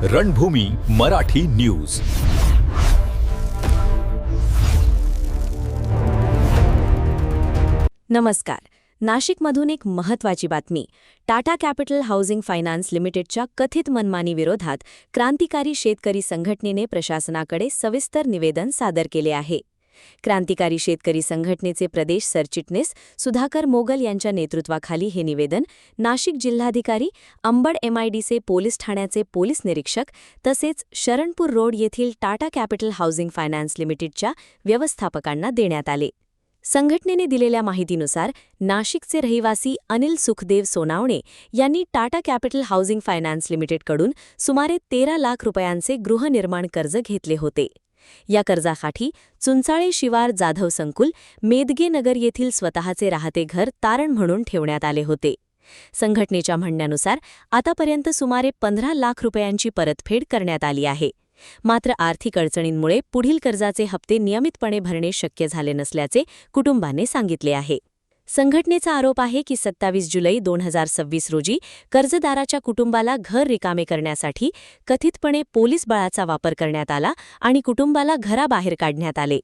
रणभूमी Marathi news. नमस्कार. नाशिकमधून एक महत्त्वाची बातमी. टाटा कॅपिटल हाऊसिंग फायनान्स लिमिटेडच्या कथित मनमानी विरोधात क्रांतिकारी शेतकरी संघटनेने प्रशासनाकडे सविस्तर निवेदन सादर केले आहे. क्रांतिकारी शेतकरी संघटनेचे प्रदेश सरचिटणीस सुधाकर मोगल यांच्या नेतृत्वाखाली हे निवेदन नाशिक जिल्हाधिकारी, अंबड MIDC पोलीस ठाण्याचे पोलीस निरीक्षक तसेच शरणपूर रोड येथील टाटा कॅपिटल हाऊसिंग फायनान्स लिमिटेडच्या व्यवस्थापकांना देण्यात आले. संघटनेने दिलेल्या माहितीनुसार नाशिकचे रहिवासी अनिल सुखदेव सोनावणे यांनी टाटा कॅपिटल हाऊसिंग फायनान्स लिमिटेडकडून सुमारे 13 लाख रुपयांचे गृहनिर्माण कर्ज घेतले होते. या कर्जासाठी चुंचाळे शिवार जाधव संकुल, मेदगे नगर येथील स्वतःचे राहते घर तारण म्हणून ठेवण्यात आले होते. संघटनेच्या म्हणण्यानुसार आतापर्यंत सुमारे 15 लाख रुपयांची परतफेड करण्यात आली आहे. मात्र आर्थिक अडचणींमुळे पुढील कर्जाचे हप्ते नियमितपणे भरणे शक्य झाले नसल्याचे कुटुंबाने सांगितले आहे. संघटनेचा आरोप आहे की 27 जुलै 2026 रोजी कर्जदाराच्या कुटुंबाला घर रिकामे करण्यासाठी कथितपणे पोलीस बळाचा वापर करण्यात आला आणि कुटुंबाला घराबाहेर काढण्यात आले.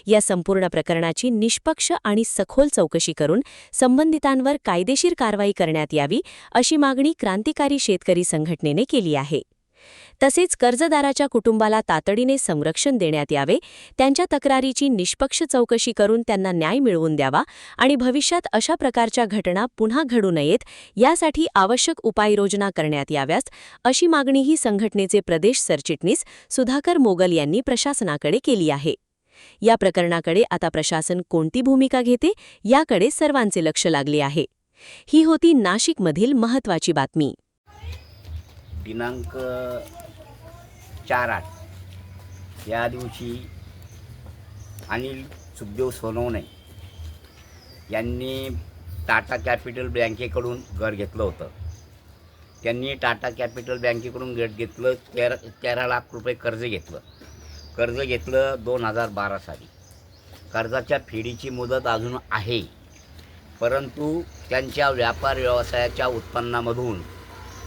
या संपूर्ण प्रकरणाची निष्पक्ष आणि सखोल चौकशी करून संबंधितांवर कायदेशीर कारवाई करण्यात यावी अशी मागणी क्रांतिकारी शेतकरी संघटनेने केली आहे. तसेच कर्जदाराच्या कुटुंबाला तातडीने संरक्षण देण्यात यावे, त्यांच्या तक्रारीची निष्पक्ष चौकशी करून त्यांना न्याय मिळवून द्यावा आणि भविष्यात अशा प्रकारच्या घटना पुन्हा घडू नयेत यासाठी आवश्यक उपाययोजना करण्यात याव्यात अशी मागणीही संघटनेचे प्रदेश सरचिटणीस सुधाकर मोगल यांनी प्रशासनाकडे केली आहे. या प्रकरणाकडे आता प्रशासन कोणती भूमिका घेते याकडे सर्वांचे लक्ष लागले आहे. ही होती नाशिकमधील महत्त्वाची बातमी. दिनांक 4/8 या दिवशी अनिल सुखदेव सोनवणे यांनी टाटा कॅपिटल बँकेकडून घर घेतलं होतं. त्यांनी टाटा कॅपिटल बँकेकडून घर घेतलं, 13 लाख रुपये कर्ज घेतलं 2012 साली. कर्जाच्या फेडीची मुदत अजून आहे, परंतु त्यांच्या व्यापार व्यवसायाच्या उत्पन्नामधून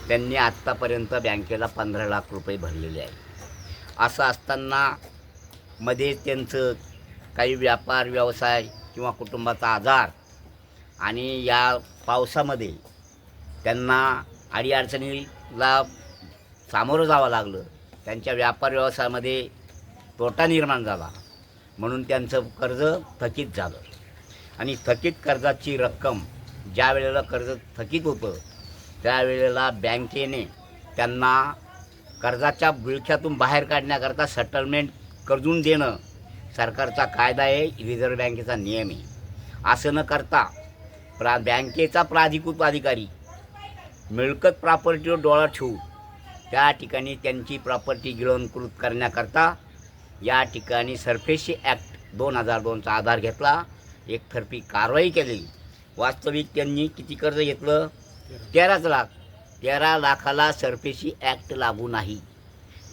त्यांनी आत्तापर्यंत बँकेला 15 लाख रुपये भरलेले आहे. असं असताना मध्ये त्यांचं काही व्यापार व्यवसाय किंवा कुटुंबाचा आजार आणि या पावसामध्ये त्यांना अडीअडचणीला सामोरं जावं लागलं. त्यांच्या व्यापार व्यवसायामध्ये तोटा निर्माण झाला, म्हणून त्यांचं कर्ज थकीत झालं आणि थकीत कर्जाची रक्कम ज्या वेळेला कर्ज थकीत होतं त्यावेळेला बँकेने त्यांना कर्जाच्या विळख्यातून बाहेर काढण्याकरता सेटलमेंट करून देणं सरकारचा कायदा आहे, रिझर्व्ह बँकेचा नियम आहे. असं न करता बँकेचा प्राधिकृत अधिकारी मिळकत प्रॉपर्टीवर डोळा ठेवून त्या ठिकाणी त्यांची प्रॉपर्टी गिळवणूक करण्याकरता या ठिकाणी सरफेसी ॲक्ट 2002चा आधार घेतला, एकतर्फी कारवाई केली. वास्तविक त्यांनी किती कर्ज घेतलं? 13 लाख. 13 लाखाला सरफेसी ॲक्ट लागू नाही,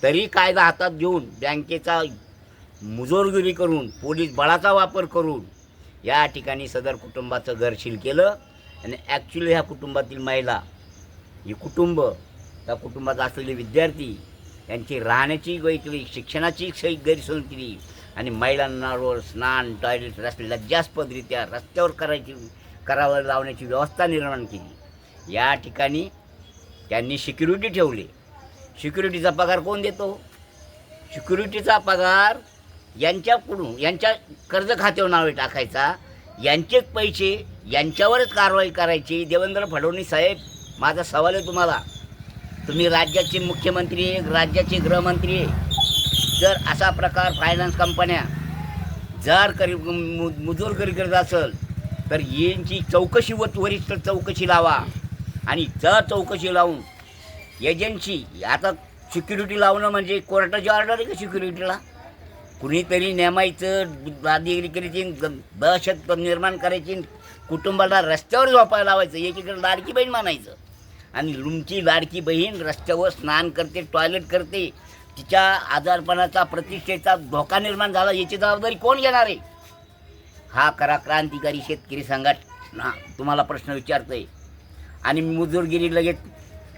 तरी कायदा हातात घेऊन बँकेचा मुजोरगिरी करून पोलीस बळाचा वापर करून या ठिकाणी सदर कुटुंबाचं घर सील केलं. आणि ॲक्च्युली ह्या कुटुंबातील महिला, ही कुटुंब, त्या कुटुंबात असलेले विद्यार्थी यांची राहण्याची गैरसोय, शिक्षणाची गैरसोय केली आणि महिलांना रोज स्नान, टॉयलेट लज्जास्पदरित्या रस्त्यावर करावं लावण्याची व्यवस्था निर्माण केली. या ठिकाणी त्यांनी सिक्युरिटी ठेवले. सिक्युरिटीचा पगार कोण देतो? सिक्युरिटीचा पगार यांच्या कर्ज खात्यावर नावे टाकायचा, यांचेच पैसे यांच्यावरच कारवाई करायची. देवेंद्र फडणवीस साहेब, माझा सवाल आहे तुम्हाला, तुम्ही राज्याचे मुख्यमंत्री आहे, राज्याचे गृहमंत्री आहे. जर असा प्रकार फायनान्स कंपन्या जर मुजोरगिरी करत असेल तर यांची चौकशी वरिष्ठ चौकशी लावा आणि जर चौकशी लावून एजन्सी, आता सिक्युरिटी लावणं म्हणजे कोर्टाची ऑर्डर आहे का? सिक्युरिटीला कुणीतरी नेमायचं, दादागिरी करायची, दहशत निर्माण करायची, कुटुंबाला रस्त्यावर झोपायला लावायचं, एकीकडे लाडकी बहीण मानायचं आणि तुमची लाडकी बहीण रस्त्यावर स्नान करते, टॉयलेट करते, तिच्या आजारपणाचा, प्रतिष्ठेचा धोका निर्माण झाला, याची जबाबदारी कोण घेणार आहे? हा करा क्रांतिकारी शेतकरी संघटना तुम्हाला प्रश्न विचारतोय. आणि मुजोरगिरी लगेच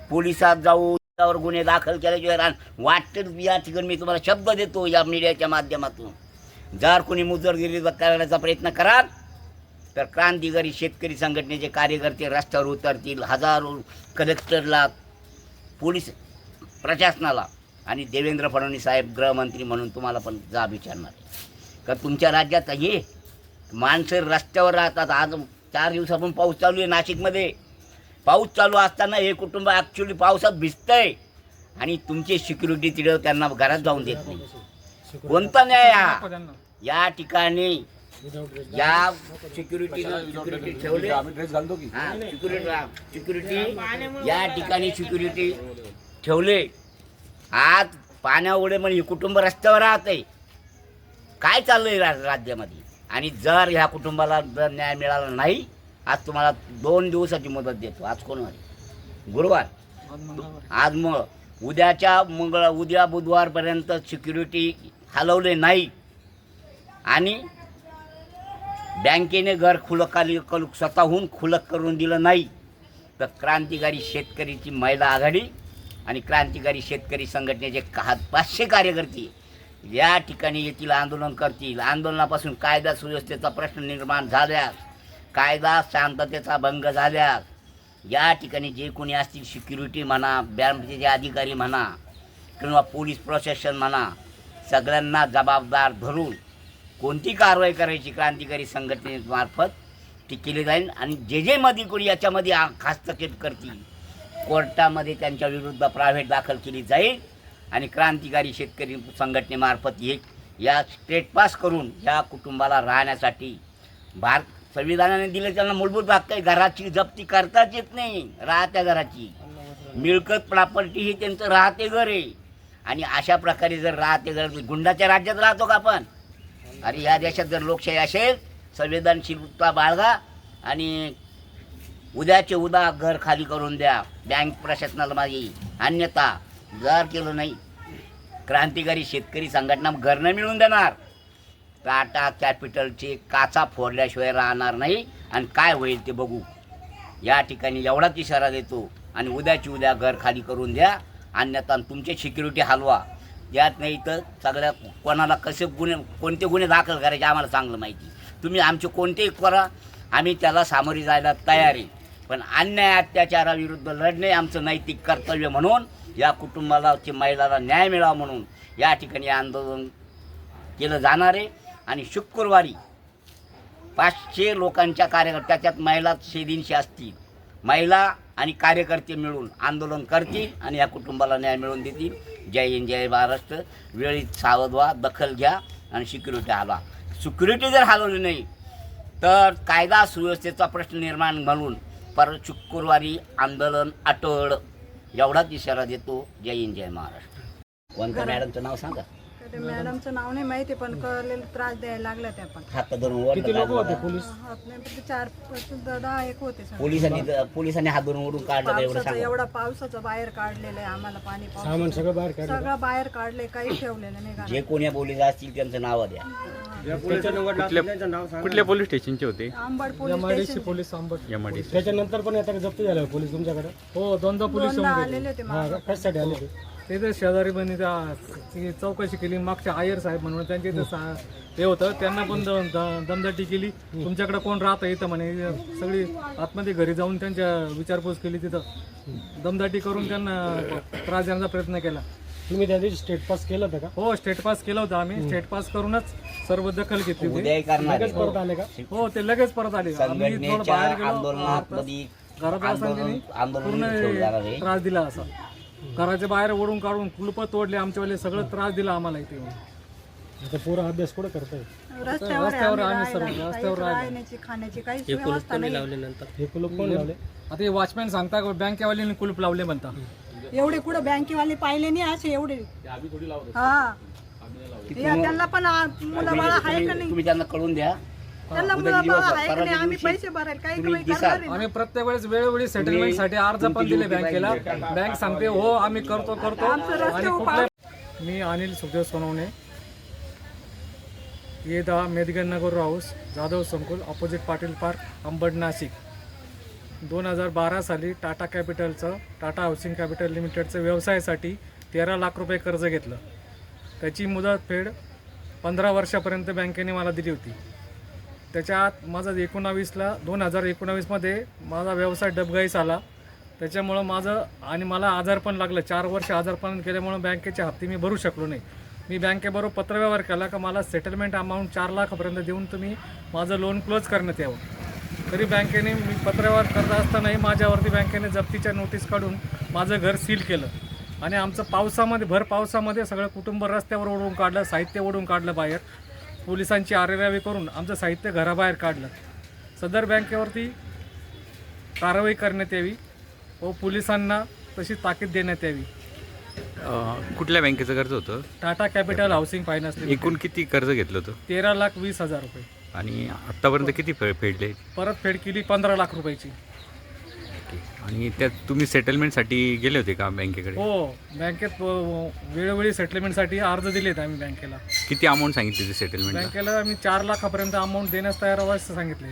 पोलिसात जाऊ त्यावर गुन्हे दाखल केल्याशिवाय वाटतं या ठिकाणी मी तुम्हाला शब्द देतो या मीडियाच्या माध्यमातून, जर कोणी मुजरगिरी करण्याचा प्रयत्न कराल तर क्रांतिकारी शेतकरी संघटनेचे कार्यकर्ते रस्त्यावर उतरतील. हजारो कलेक्टरला, पोलीस प्रशासनाला आणि देवेंद्र फडणवीस साहेब गृहमंत्री म्हणून तुम्हाला पण जाब विचारणार आहे का तुमच्या राज्यात हे माणसं रस्त्यावर राहतात. आज 4 दिवसापासून पाऊस चालू आहे नाशिकमध्ये. पाऊस चालू असताना हे कुटुंब ॲक्च्युली पावसात भिजतंय आणि तुमची सिक्युरिटी तिथं त्यांना घरात जाऊन देत नाही. कोणता न्याय हा? या ठिकाणी या सिक्युरिटी ठेवले, सिक्युरिटी या ठिकाणी सिक्युरिटी ठेवले. आज पाण्यामुळे म्हणजे कुटुंब रस्त्यावर राहतंय. काय चाललंय राज्यामध्ये? आणि जर ह्या कुटुंबाला जर न्याय मिळाला नाही, आज तुम्हाला 2 दिवसाची मुदत देतो. आज कोण वारी? गुरुवार. आज मग उद्या बुधवारपर्यंत सिक्युरिटी हलवले नाही आणि बँकेने घर स्वतःहून खुलक करून दिलं नाही तर क्रांतिकारी शेतकरीची महिला आघाडी आणि क्रांतिकारी शेतकरी संघटनेचे 500 कार्यकर्ते या ठिकाणी येथील आंदोलन करतील. आंदोलनापासून कायदा सुव्यवस्थेचा प्रश्न निर्माण झाल्यास, कायदा शांततेचा भंग झाल्यास या ठिकाणी जे कोणी असतील सिक्युरिटी म्हणा, बँकेचे अधिकारी म्हणा किंवा पोलीस प्रशासन म्हणा, सगळ्यांना जबाबदार धरून कोणती कारवाई करायची क्रांतिकारी संघटनेमार्फत ती केली जाईल. आणि जे मध्ये कोणी याच्यामध्ये हस्तक्षेप करतील कोर्टामध्ये त्यांच्या विरुद्ध प्रायव्हेट दाखल केली जाईल. आणि क्रांतिकारी शेतकरी संघटनेमार्फत या स्टेट पास करून या कुटुंबाला राहण्यासाठी संविधानाने दिले त्यांना मूलभूत हक्क आहे. घराची जप्ती करताच येत नाही, राहत्या घराची मिळकत प्रॉपर्टी ही त्यांचं राहते घर आहे. आणि अशा प्रकारे जर राहते घर, गुंडाच्या राज्यात राहतो का आपण? अरे या देशात जर लोकशाही असेल, संवेदनशीलता बाळगा आणि उद्याचे उद्या घर खाली करून द्या बँक प्रशासनाला माझी. अन्यथा जर केलं नाही क्रांतिकारी शेतकरी संघटना घर न मिळून देणार. टाटा कॅपिटलचे काचा फोडल्याशिवाय राहणार नाही आणि काय होईल ते बघू. या ठिकाणी एवढाच इशारा देतो आणि उद्याची उद्या घर खाली करून द्या, अन्यथा तुमची सिक्युरिटी हलवा. यात नाही तर सगळ्या कोणाला कोणते गुन्हे दाखल करायचे आम्हाला चांगलं माहिती. तुम्ही आमचे कोणतेही करा, आम्ही त्याला सामोरे जायला तयार आहे. पण अन्याय अत्याचाराविरुद्ध लढणे आमचं नैतिक कर्तव्य म्हणून या कुटुंबाला महिलाला न्याय मिळावा म्हणून या ठिकाणी आंदोलन केलं जाणार आहे. आणि शुक्रवारी 500 लोकांच्या कार्यकर्त्या, त्यात महिला 300 असतील, महिला आणि कार्यकर्ते मिळून आंदोलन करतील आणि या कुटुंबाला न्याय मिळवून देतील. जय हिंद, जय महाराष्ट्र. वेळीच सावध व्हा, दखल घ्या आणि सिक्युरिटी हलवा. सिक्युरिटी जर हलवली नाही तर कायदा सुव्यवस्थेचा प्रश्न निर्माण घालून परत शुक्रवारी आंदोलन अटळ. एवढाच इशारा देतो. जय हिंद, जय महाराष्ट्र. कोणत्या मॅडमचं नाव सांगा? मॅडमचं नाव नाही माहिती, पण कळलेलं त्रास द्यायला लागला त्या पण. हात धरून वर किती लोक होते पोलीस? 4-10 होते. पोलिसांनी हात धरून ओढून काढलं का? एवढं सांगा. एवढा पावसाचं बाहेर काढलेलं आहे आम्हाला. पाणी सामान सगळं बाहेर काढलं. सगळं बाहेर काढले, काही ठेवलेलं नाही. जे कोणी पोलीस असतील त्यांचं नाव द्या. कुठल्या पोलीस स्टेशनचे होते? आंबड एमआयडीसी पोलीस पोलीस आंबट. एमआयडीसी. त्याच्यानंतर पण आता जप्त झाला पोलीस तुमच्याकडे? हो, 2दा पोलीस येऊन आलेले गेले. होते. हा, कशासाठी आले ते? ते तर शेजारी बनी ती चौकशी केली. मागच्या आयर साहेब म्हणून त्यांचे हे होतं, त्यांना पण दमदाटी केली. तुमच्याकडे कोण राहतं इथं म्हणे. सगळी आतमध्ये घरी जाऊन त्यांच्या विचारपूस केली. तिथं दमदाटी करून त्यांना त्रास देण्याचा प्रयत्न केला. तुम्ही त्या दिवशी स्टेट पास केलं होतं का? हो, स्टेट पास केलं होतं आम्ही. स्टेट पास करूनच सर्व दखल घेतली होती. उद्याही करणार लगेच परत आले का? हो, ते लगेच परत आले. आम्ही थोडं संघटनेच्या बाहेर गेलो, आंदोलनामध्ये घरात असताना आंदोलन पूर्ण ठेवलं जाणार आहे. त्रास दिला. असा घराच्या बाहेर ओढून काढून कुलप तोडले आमच्यावाले, सगळं त्रास दिला आम्हाला इथे. आता पुरा अभ्यास कुठं करताय? रस्त्यावर आम्ही सर्व रस्त्यावर राहण्याची, खाण्याची काहीच व्यवस्था नाही. हे कुलूप कोण लावले? आता हे वॉचमॅन सांगता बँकेवाल्यांनी कुलूप लावले म्हणता. एवढे कुठं बँकेवाले पाहिले नाही असे एवढे. हा, त्यांना पण मुलं बाळा आहे का नाही? तुम्ही त्यांना कळून द्या. त्यांना मुलं बाळा आहे का नाही? आम्ही पैसे भरायला काही करणार आहे. आम्ही प्रत्येक वेळेस वेळोवेळी सेटलमेंटसाठी अर्ज पण दिले बँकेला. बँक सांगते हो आम्ही करतो. आणि कुठल्या मी अनिल सुखदेव सोनवणे, ये 10 मेदगन नगर हाऊस, जाधव संकुल, ऑपोजिट पाटील पार्क, अंबड, नाशिक. 2012 साली टाटा कॅपिटलचं टाटा हाऊसिंग कॅपिटल लिमिटेडचं व्यवसायासाठी 13 लाख रुपये कर्ज घेतलं. त्याची मुदतफेड 15 वर्षापर्यंत बँकेने मला दिली होती. त्याच्या आत माझा 2019मध्ये माझा व्यवसाय डबघाईस आला. त्याच्यामुळं मला आजार पण लागलं. 4 वर्ष आजारपण केल्यामुळं बँकेचे हप्ते मी भरू शकलो नाही. मी बँकेबरोबर पत्रव्यवहार केला का मला सेटलमेंट अमाऊंट 4 लाखापर्यंत देऊन तुम्ही माझं लोन क्लोज करण्यात यावं. तरी बँकेने मी पत्रव्यवहार करत असतानाही माझ्यावरती बँकेने जप्तीच्या नोटीस काढून माझं घर सील केलं आणि आमचं भर पावसामध्ये सगळं कुटुंब रस्त्यावर ओढून काढलं, साहित्य ओढून काढलं बाहेर. पोलिसांची आरेरावी करून आमचं साहित्य घराबाहेर काढलं. सदर बँकेवरती कारवाई करण्यात यावी व पोलिसांना तशी ताकीद देण्यात यावी. कुठल्या बँकेचं कर्ज होतं? Tata capital housing finance limited. एकूण किती कर्ज घेतलं होतं? 13,20,000 रुपये. आणि आत्तापर्यंत किती फेडले? परतफेड केली 15 लाख रुपयाची. आणि त्यात तुम्ही सेटलमेंटसाठी गेले होते का बँकेकडे? हो, बँकेत वेळोवेळी सेटलमेंटसाठी अर्ज दिलेत आम्ही बँकेला. किती अमाऊंट सांगितली होती सेटलमेंट? बँकेला आम्ही 4 लाखापर्यंत अमाऊंट देण्यास तयार व्हायचं सांगितले.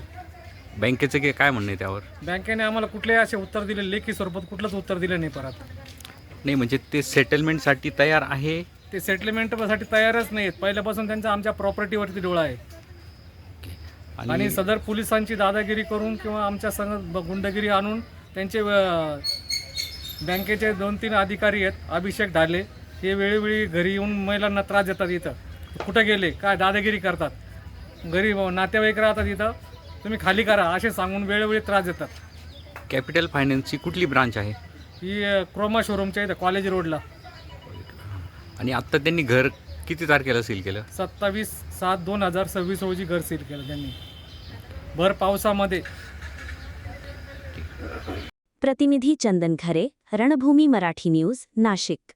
बँकेचं काय म्हणणं आहे त्यावर? बँकेने आम्हाला कुठलेही असे उत्तर दिले, लेखी स्वरूपात कुठलंच उत्तर दिलं नाही परत. नाही म्हणजे ते सेटलमेंटसाठी तयार आहे? ते सेटलमेंटसाठी तयारच नाहीत. पहिल्यापासून त्यांचा आमच्या प्रॉपर्टीवरती डोळा आहे. आणि सदर पोलिसांची दादागिरी करून किंवा आमच्या संग गुंडगिरी आणून त्यांचे बँकेचे 2-3 अधिकारी आहेत, अभिषेक ढाले, हे वेळोवेळी घरी येऊन महिलांना त्रास देतात. इथं कुठं गेले काय दादागिरी करतात. घरी नातेवाईक राहतात, इथं तुम्ही खाली करा असे सांगून वेळोवेळी त्रास देतात. कॅपिटल फायनान्सची कुठली ब्रांच आहे? ही क्रोमा शोरूमच्या इथं कॉलेज रोडला. आणि आत्ता त्यांनी घर किती तारखेला सील केलं? 27/7/2026 रोजी घर सील केलं त्यांनी भर पावसामध्ये. प्रतिनिधी चंदन खरे, रणभूमी मराठी न्यूज, नाशिक.